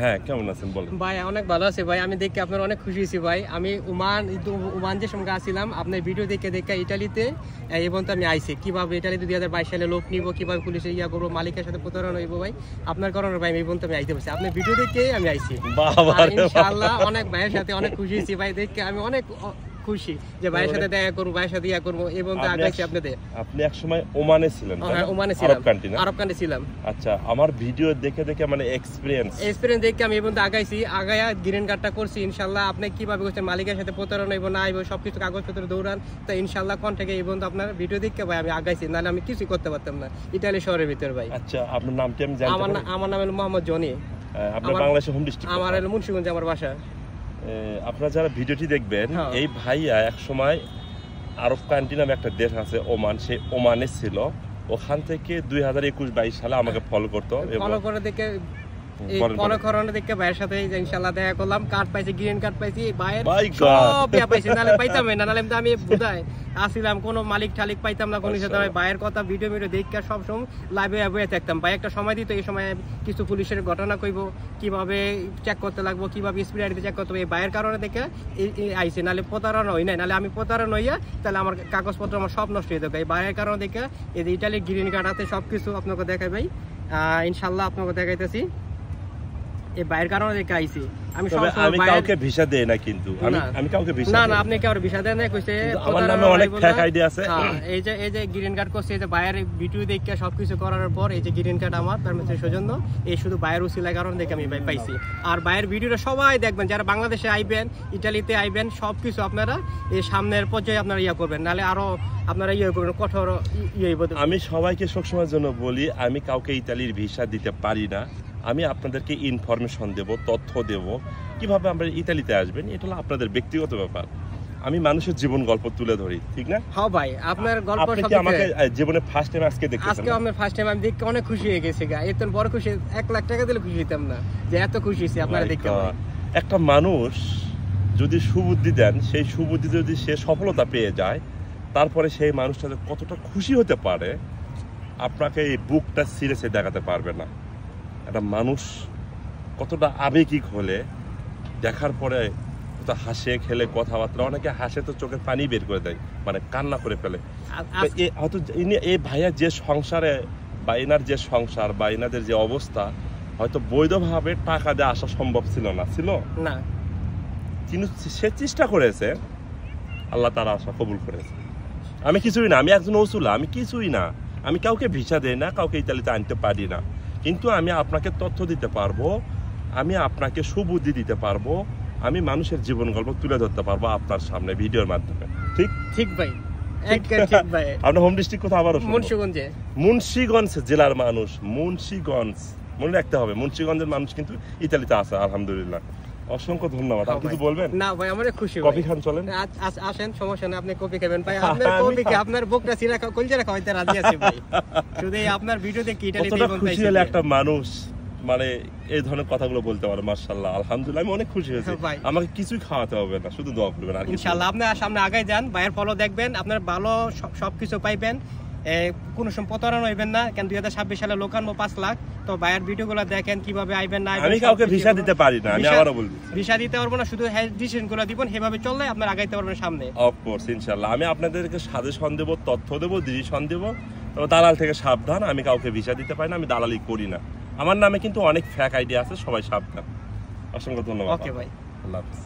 হ্যাঁ, কেমন আছেন বলেন? ভাই অনেক ভালো আছে ভাই, আমি দেখে আপনার অনেক খুশি হয়েছি ভাই। আমি ওমান যে সঙ্গে আসছিলাম আপনার ভিডিও দেখে ইটালিতে এবং তো আমি আইছি কিভাবে ইটালিতে 2022 সালে লোক নিব, কিভাবে পুলিশে ইয়া করবো, মালিকের সাথে প্রতারণা হইব ভাই। আপনার কারণে ভাই এই পর্যন্ত আমি আইতে পারছি, আপনার ভিডিও দেখে আমি আইছি। ইনশাআল্লাহ অনেক ভাইয়ের সাথে অনেক খুশি হয়েছি ভাই, দেখে আমি অনেক খুশি যে ভাইয়ের সাথে দেখা করবো, ভাইয়ের সাথে ইয়া করবো এবং তো আগাইছি আপনাদের। আপনি এক সময় ওমানে ছিলেন? হ্যাঁ, ওমানে ছিলাম, আরব কান্ট্রি ছিলাম। আচ্ছা, আমার ভিডিও দেখে মানে এক্সপেরিয়েন্স দেখে আমি এবং তো আগাইছি, আগায়া গ্রিন কার্ডটা করছি ইনশাআল্লাহ। আপনি কিভাবে করছেন, মালিকের সাথে প্রতারণা হইব না হইব সবকিছু কাগজপত্র দৌড়ান, তো ইনশাআল্লাহ কোন থেকে এই বন্ধু আপনার ভিডিও দেখে ভাই আমি আগাইছি, নাহলে আমি কিছুই করতে পারতাম না ইতালি শহরের ভিতর ভাই। আচ্ছা, আপনার নামটি আমি জানতে পারি? আমার নাম হলো মোহাম্মদ জনি। আপনার বাংলাদেশের হোম ডিস্ট্রিক্ট? আমার হলো মুন্সিগঞ্জ আমার বাসা। আপনারা যারা ভিডিওটি দেখবেন, এই ভাইয়া এক সময় আরব কান্ট্রি নামে একটা দেশ আছে ওমান, সে ওমানে ছিল। ওখান থেকে 2021-22 সালে আমাকে ফলো করতো, ফলো করে দেখে দেখে ভাইয়ের সাথে ইনশাআল্লাহ দেখা করলাম, কার্ড পাইছি, গ্রিন কার্ড পাইছি, ভাইয়ের সব ইয়া পাইছি, নাহলে পাইতাম না, নাহলে আমি বুঝাই আসিলাম কোনো মালিক টালিক পাইতাম না কোনো সাথে। ভাইয়ের কথা ভিডিও দেখে সব সময় লাইভে বয়ে থাকতাম। ভাই একটা সময় দিত, এই সময় কিছু পুলিশের ঘটনা কইব, কিভাবে চেক করতে লাগবো, কিভাবে স্পিড গাড়িতে চেক করতে হবে, এই ভাইয়ের কারণে দেখে আইসি, নাহলে প্রতারণা হই নাই, নাহলে আমি প্রতারণা হইয়া তাহলে আমার কাগজপত্র আমার সব নষ্ট হয়ে যাবে। এই ভাইয়ের কারণে দেখে এই যে ইটালির গ্রিন কার্ড আছে সবকিছু আপনাকে দেখাই ভাই, ইনশাআল্লাহ আপনাকে দেখাইতেছি। এই বাইরের কারণে দেখে আইছি আমি। আমি কাউকে ভিসা দেই না, কিন্তু আমি কাউকে ভিসা না আপনি কাউকে ভিসা দেন না, কইছে আমার নামে অনেক ফেক আইডি আছে। এই যে গ্রিন কার্ড করছে, এই যে বাইরের ভিডিও দেখে সবকিছু করার পর এই যে গ্রিন কার্ড আমার তার মধ্যে সৌজন্য, এই শুধু বাইরের উসিলার কারণে দেখে আমি পাইছি। আর বাইরের ভিডিওটা সবাই দেখবেন, যারা বাংলাদেশে আইবেন, ইটালিতে আইবেন, সবকিছু আপনারা এই সামনের পর্যায়ে আপনারা ইয়া করবেন, নাহলে আরো আপনারা ইয়ে করবেন কঠোর ইয়ে। আমি সবাইকে সবসময়ের জন্য বলি, আমি কাউকে ইতালির ভিসা দিতে পারি না। আমি আপনাদেরকে ইনফরমেশন দেব, তথ্য দেব কিভাবে আমরা ইতালিতে আসবেন, এটা হলো আপনাদের ব্যক্তিগত ব্যাপার। আমি মানুষের জীবন গল্প তুলে ধরি, ঠিক না? হ্যাঁ ভাই, আপনার গল্প সব আমাকে জীবনে ফার্স্ট টাইম আজকে দেখতেছেন। আজকে আমি ফার্স্ট টাইম আমি দেখে অনেক খুশি হয়ে গেছি গা। এত বড় খুশি 1 লাখ টাকা দিলে খুশি হইতাম না, যে এত খুশি হইছি আপনারা দেখে। একটা মানুষ যদি সুবুদ্ধি দেন, সেই সুবুদ্ধি যদি সে সফলতা পেয়ে যায়, তারপরে সেই মানুষটা কতটা খুশি হতে পারে আপনাকে এই বুকটা সিরিয়াসে দেখাতে পারবে না। একটা মানুষ কতটা আবেগিক হলে দেখার পরে কত হাসে খেলে কথাবার্তা, অনেকে হাসে তো চোখের পানি বের করে দেয়, মানে কান্না করে ফেলে। হয়তো এই ভাইয়া যে সংসারে বা এনার যে সংসার বা এনাদের যে অবস্থা, হয়তো বৈধভাবে টাকা দিয়ে আসা সম্ভব ছিল না, কিন্তু সে চেষ্টা করেছে, আল্লাহ তার আশা কবুল করেছে। আমি কিছুই না, আমি একজন ওসুলা, আমি কিছুই না, আমি কাউকে ভিসা দেই না, কাউকে ইতালিতে আনতে পারি না, কিন্তু আমি আপনাকে তথ্য দিতে পারবো, আমি আপনাকে সুবুদ্ধি দিতে পারবো, আমি মানুষের জীবন গল্প তুলে ধরতে পারবো আপনার সামনে ভিডিওর মাধ্যমে। ঠিক ভাই, আপনার হোম ডিস্ট্রিক্ট কোথায়? আবার মুন্সিগঞ্জ জেলার মানুষ, মুন্সিগঞ্জ মনে রাখতে হবে। মুন্সিগঞ্জের মানুষ কিন্তু ইতালিতে আছে আলহামদুলিল্লাহ। অসংখ্য ধন্যবাদ। আপনি কিছু বলবেন? না ভাই, আমার খুশি। কফি খান, চলেন আসেন, সমস্যা নেই, আপনি কফি খাবেন ভাই। আপনার কফি কি আপনার বুকটা সিরা কলজেরা খাওয়াইতে রাজি আছি ভাই। শুধু আপনার ভিডিও দেখে ইতালিতে খুশি হলে একটা মানুষ মানে এই ধরনের কথাগুলো বলতে পারে, মাশাআল্লাহ আলহামদুলিল্লাহ, আমি অনেক খুশি হয়েছি। আমাকে কিছুই খাওয়াতে হবে না, শুধু দোয়া করবেন আর ইনশাআল্লাহ। আপনি সামনে আগাই যান, ভাইয়ের ফলো দেখবেন, আপনার ভালো সবকিছু পাইবেন, কোনো সময় প্রতারণা হইবেন না। কেন 2026 সালে লোক আনবো 5 লাখ, তো ভাইয়ের ভিডিওগুলো দেখেন কিভাবে আইবেন না। আমি কাউকে ভিসা দিতে পারি না, আমি আবারও বলবো, ভিসা দিতে পারবো না, শুধু ডিসিশনগুলো দিবেন, সেভাবে চললে আপনার আগাইতে পারবেন সামনে। অফকোর্স ইনশাআল্লাহ। আমি আপনাদেরকে সাজেশন দেব, তথ্য দেব, ডিসিশন দেব। তবে দালাল থেকে সাবধান, আমি কাউকে ভিসা দিতে পারি না, আমি দালালি করি না। আমার নামে কিন্তু অনেক ফেক আইডি আছে, সবাই সাবধান। অসংখ্য ধন্যবাদ। ওকে ভাই, আল্লাহ হাফেজ।